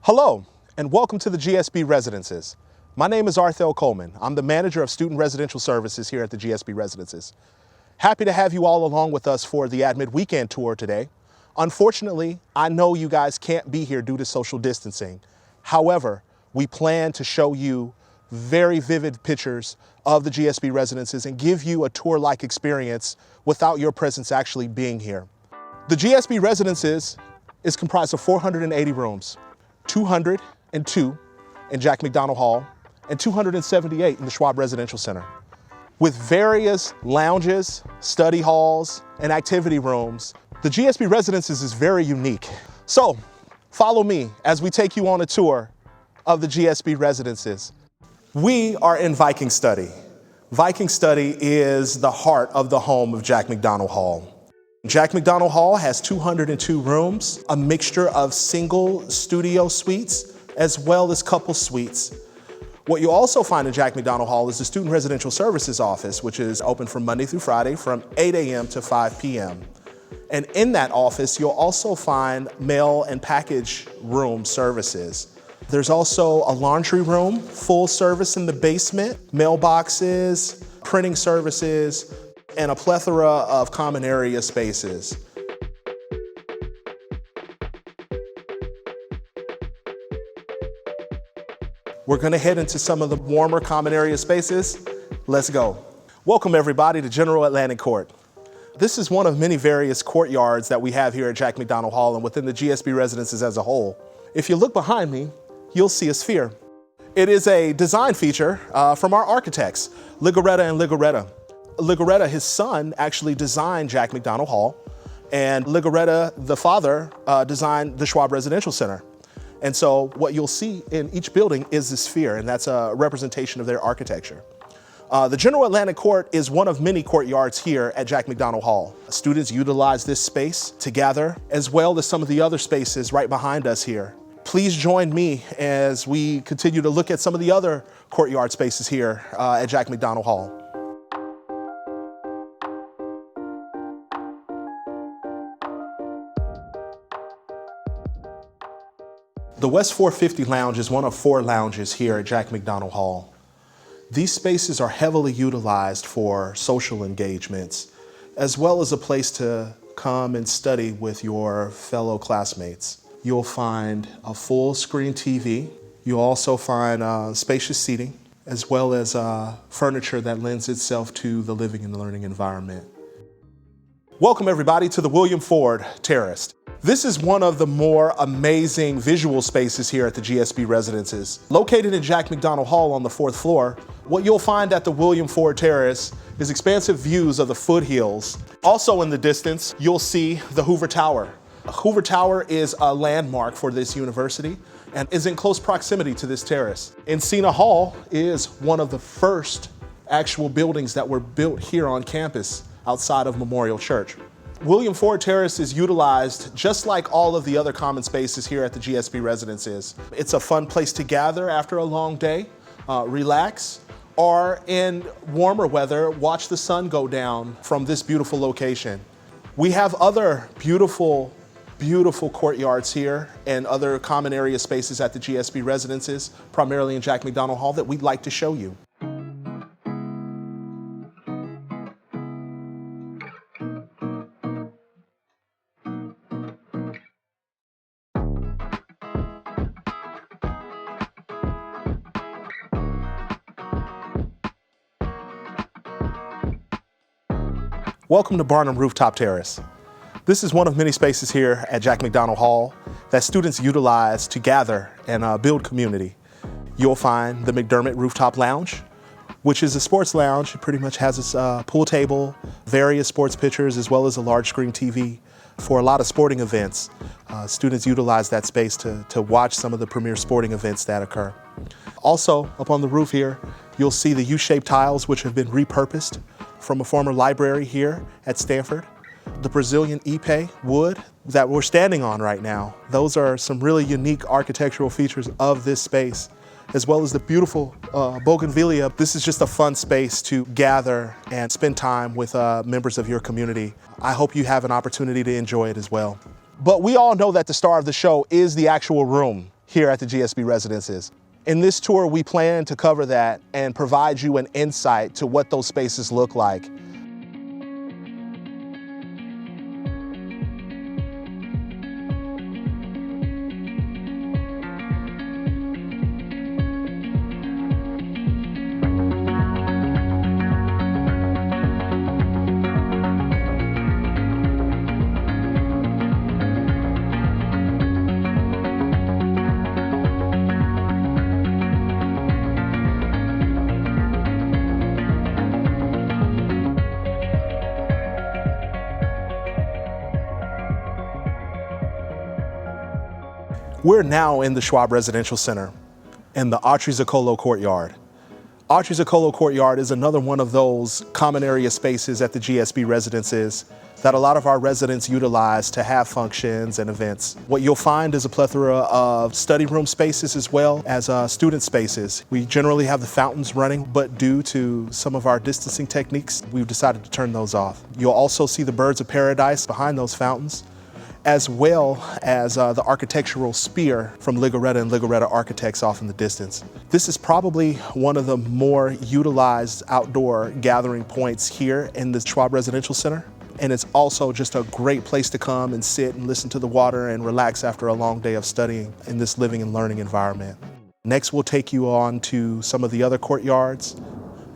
Hello, and welcome to the GSB Residences. My name is Arthel Coleman. I'm the manager of student residential services here at the GSB Residences. Happy to have you all along with us for the Admit Weekend Tour today. Unfortunately, I know you guys can't be here due to social distancing. However, we plan to show you very vivid pictures of the GSB Residences and give you a tour-like experience without your presence actually being here. The GSB Residences is comprised of 480 rooms. 202 in Jack McDonald Hall, and 278 in the Schwab Residential Center. With various lounges, study halls, and activity rooms, the GSB Residences is very unique. So, follow me as we take you on a tour of the GSB Residences. We are in Viking Study. Viking Study is the heart of the home of Jack McDonald Hall. Jack McDonald Hall has 202 rooms, a mixture of single studio suites as well as couple suites. What you'll also find in Jack McDonald Hall is the Student Residential Services office, which is open from Monday through Friday from 8 a.m. to 5 p.m. And in that office, you'll also find mail and package room services. There's also a laundry room, full service in the basement, mailboxes, printing services, and a plethora of common area spaces. We're gonna head into some of the warmer common area spaces. Let's go. Welcome everybody to General Atlantic Court. This is one of many various courtyards that we have here at Jack McDonald Hall and within the GSB Residences as a whole. If you look behind me, you'll see a sphere. It is a design feature from our architects, Ligoretta and Ligoretta. Ligoretta, his son, actually designed Jack McDonald Hall, and Ligoretta, the father, designed the Schwab Residential Center. And so what you'll see in each building is the sphere, and that's a representation of their architecture. The General Atlantic Court is one of many courtyards here at Jack McDonald Hall. Students utilize this space to gather, as well as some of the other spaces right behind us here. Please join me as we continue to look at some of the other courtyard spaces here at Jack McDonald Hall. The West 450 Lounge is one of 4 lounges here at Jack McDonald Hall. These spaces are heavily utilized for social engagements, as well as a place to come and study with your fellow classmates. You'll find a full screen TV. You'll also find spacious seating, as well as furniture that lends itself to the living and learning environment. Welcome everybody to the William Ford Terrace. This is one of the more amazing visual spaces here at the GSB Residences. Located in Jack McDonald Hall on the 4th floor, what you'll find at the William Ford Terrace is expansive views of the foothills. Also in the distance, you'll see the Hoover Tower. Hoover Tower is a landmark for this university and is in close proximity to this terrace. Encina Hall is one of the first actual buildings that were built here on campus outside of Memorial Church. William Ford Terrace is utilized just like all of the other common spaces here at the GSB Residences. It's a fun place to gather after a long day, relax, or in warmer weather, watch the sun go down from this beautiful location. We have other beautiful courtyards here and other common area spaces at the GSB Residences, primarily in Jack McDonald Hall, that we'd like to show you. Welcome to Barnum Rooftop Terrace. This is one of many spaces here at Jack McDonald Hall that students utilize to gather and build community. You'll find the McDermott Rooftop Lounge, which is a sports lounge. It pretty much has its pool table, various sports pitchers, as well as a large screen TV for a lot of sporting events. Students utilize that space to watch some of the premier sporting events that occur. Also, up on the roof here, you'll see the U-shaped tiles, which have been repurposed from a former library here at Stanford. The Brazilian ipe wood that we're standing on right now. Those are some really unique architectural features of this space, as well as the beautiful bougainvillea. This is just a fun space to gather and spend time with members of your community. I hope you have an opportunity to enjoy it as well. But we all know that the star of the show is the actual room here at the GSB Residences. In this tour, we plan to cover that and provide you an insight to what those spaces look like. We're now in the Schwab Residential Center in the Autrey Zócalo Courtyard. Autrey Zócalo Courtyard is another one of those common area spaces at the GSB Residences that a lot of our residents utilize to have functions and events. What you'll find is a plethora of study room spaces as well as student spaces. We generally have the fountains running, but due to some of our distancing techniques, we've decided to turn those off. You'll also see the birds of paradise behind those fountains, as well as the architectural spear from Ligoretta and Ligoretta Architects off in the distance. This is probably one of the more utilized outdoor gathering points here in the Schwab Residential Center. And it's also just a great place to come and sit and listen to the water and relax after a long day of studying in this living and learning environment. Next, we'll take you on to some of the other courtyards,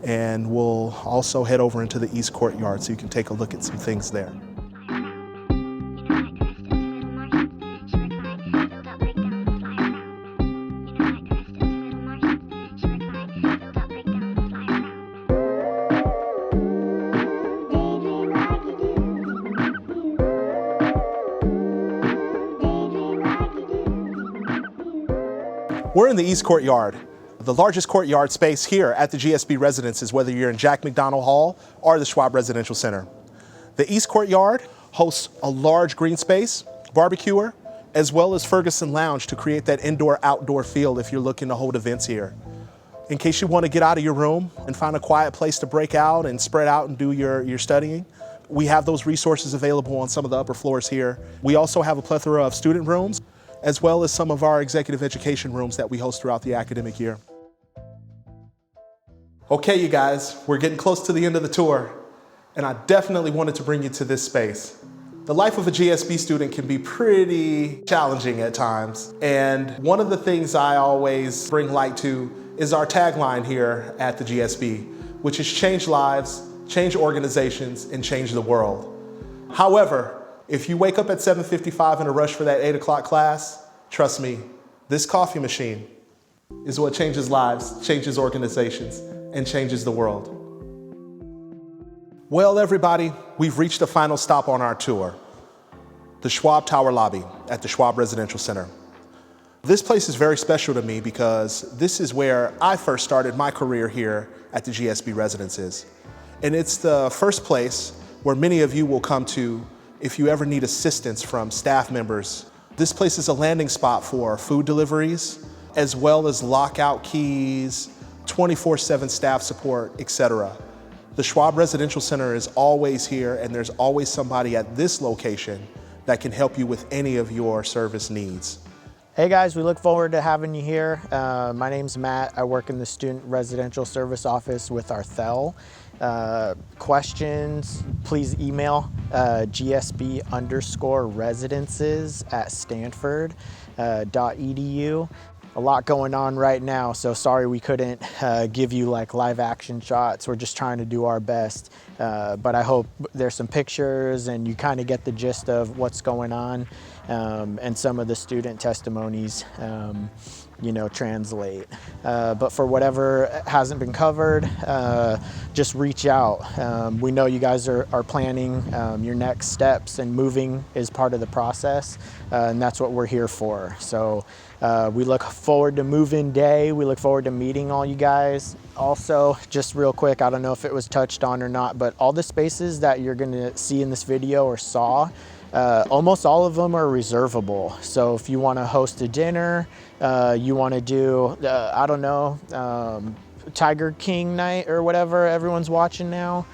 and we'll also head over into the East Courtyard so you can take a look at some things there. We're in the East Courtyard, the largest courtyard space here at the GSB Residences, whether you're in Jack McDonald Hall or the Schwab Residential Center. The East Courtyard hosts a large green space, barbecuer, as well as Ferguson Lounge to create that indoor-outdoor feel if you're looking to hold events here. In case you want to get out of your room and find a quiet place to break out and spread out and do your studying, we have those resources available on some of the upper floors here. We also have a plethora of student rooms, as well as some of our executive education rooms that we host throughout the academic year. Okay, you guys, we're getting close to the end of the tour, and I definitely wanted to bring you to this space. The life of a GSB student can be pretty challenging at times, and one of the things I always bring light to is our tagline here at the GSB, which is change lives, change organizations, and change the world. However, if you wake up at 7:55 in a rush for that 8 o'clock class, trust me, this coffee machine is what changes lives, changes organizations, and changes the world. Well, everybody, we've reached the final stop on our tour, the Schwab Tower Lobby at the Schwab Residential Center. This place is very special to me because this is where I first started my career here at the GSB Residences. And it's the first place where many of you will come to if you ever need assistance from staff members. This place is a landing spot for food deliveries, as well as lockout keys, 24/7 staff support, etc. The Schwab Residential Center is always here, and there's always somebody at this location that can help you with any of your service needs. Hey guys, we look forward to having you here. My name's Matt. I work in the Student Residential Service Office with our THEL. Questions, please email gsb_residences@stanford.edu. A lot going on right now, so sorry we couldn't give you like live action shots. We're just trying to do our best, but I hope there's some pictures and you kind of get the gist of what's going on, and some of the student testimonies translate. But for whatever hasn't been covered, just reach out. We know you guys are planning your next steps, and moving is part of the process, and that's what we're here for. So we look forward to move-in day. We look forward to meeting all you guys. Also, just real quick, I don't know if it was touched on or not, but all the spaces that you're gonna see in this video or saw, almost all of them are reservable. So if you want to host a dinner, you want to do, I don't know, Tiger King night or whatever everyone's watching now,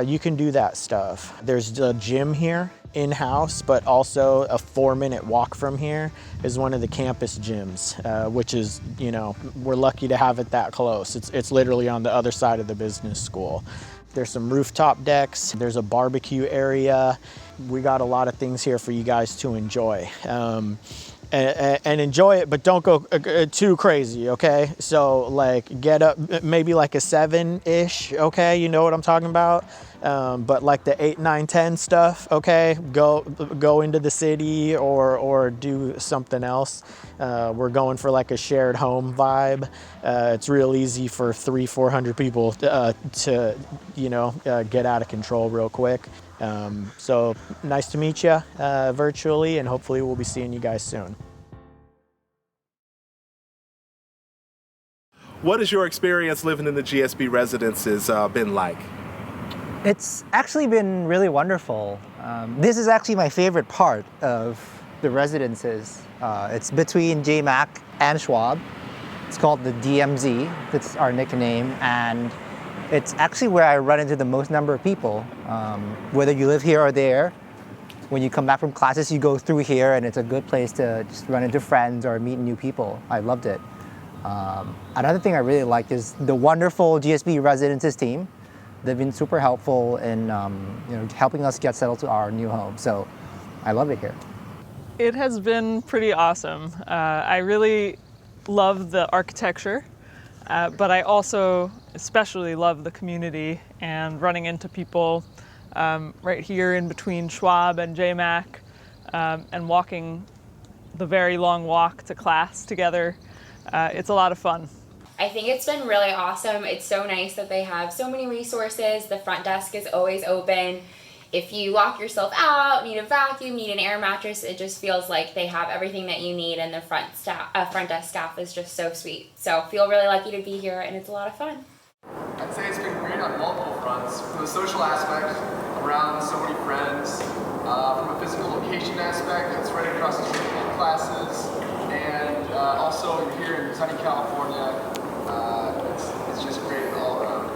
you can do that stuff. There's a gym here. in-house, but also a 4-minute walk from here is one of the campus gyms, which is, you know, we're lucky to have it that close. It's literally on the other side of the business school. There's some rooftop decks, there's a barbecue area. We got a lot of things here for you guys to enjoy. And enjoy it, but don't go too crazy, okay? So like get up maybe like a 7-ish, okay? You know what I'm talking about? But like the 8, 9, 10 stuff, okay? Go into the city or do something else. We're going for like a shared home vibe. It's real easy for 300-400 people to you know, get out of control real quick. So nice to meet you virtually, and hopefully we'll be seeing you guys soon. What has your experience living in the GSB Residences been like? It's actually been really wonderful. This is actually my favorite part of the residences. It's between JMac and Schwab. It's called the DMZ, that's our nickname, and it's actually where I run into the most number of people. Whether you live here or there, when you come back from classes, you go through here, and it's a good place to just run into friends or meet new people. I loved it. Another thing I really liked is the wonderful GSB Residences team. They've been super helpful in you know, helping us get settled to our new home. So I love it here. It has been pretty awesome. I really love the architecture, but I also especially love the community and running into people right here in between Schwab and JMac, and walking the very long walk to class together. It's a lot of fun. I think it's been really awesome. It's so nice that they have so many resources. The front desk is always open. If you lock yourself out, need a vacuum, need an air mattress, it just feels like they have everything that you need, and the front desk staff is just so sweet. So feel really lucky to be here, and it's a lot of fun. I'd say it's been great on multiple fronts. From the social aspect, around so many friends. From a physical location aspect, it's right across the street from classes. And also you're here in sunny California. It's just great all around.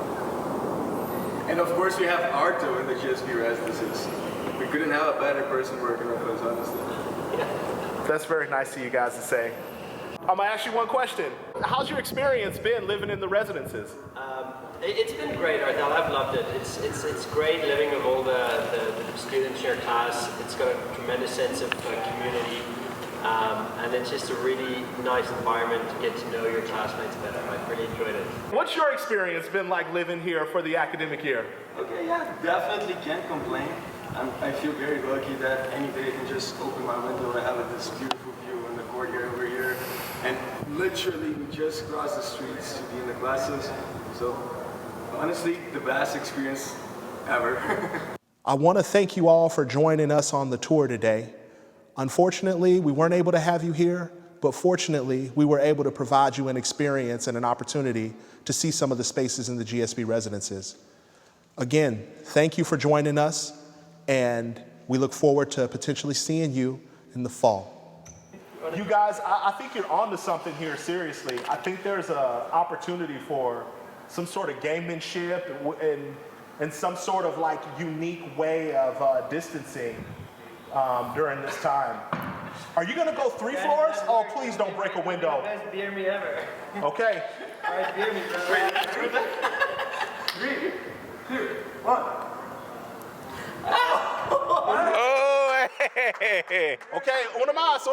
And of course we have Arto in the GSB Residences. We couldn't have a better person working with us, honestly. That's very nice of you guys to say. I'm gonna ask you one question. How's your experience been living in the residences? It's been great, Arthel. I've loved it. It's great living with all the students in your class. It's got a tremendous sense of community, and it's just a really nice environment to get to know your classmates better. I've really enjoyed it. What's your experience been like living here for the academic year? Okay, yeah, definitely can't complain. I feel very lucky that any day I can just open my window and have this beautiful view on the courtyard over here. And literally, we just cross the streets to be in the classes. So, honestly, the best experience ever. I want to thank you all for joining us on the tour today. Unfortunately, we weren't able to have you here, but fortunately, we were able to provide you an experience and an opportunity to see some of the spaces in the GSB residences. Again, thank you for joining us, and we look forward to potentially seeing you in the fall. You guys, I think you're onto something here, seriously. I think there's an opportunity for some sort of gamemanship and some sort of like unique way of distancing during this time. Are you gonna go 3 floors? Oh, please don't break a window. Best beer me ever. Okay. All right, beer me, bro. 3, 2, 1. Oh, hey. Okay, una más.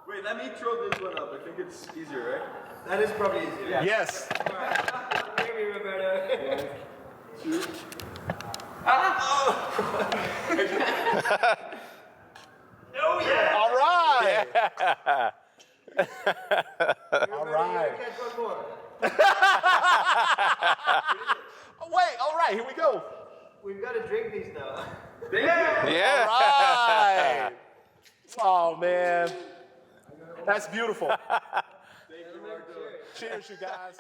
Wait, let me throw this one up. I think it's easier, right? That is probably easier. Yeah. Yes. All right. Beer me, Roberto. 1, 2. Oh yeah. All right. All right. Catch one more. Wait, all right, here we go. We've got to drink these now. Yeah. All right. Oh, man. That's beautiful. Cheers, you guys.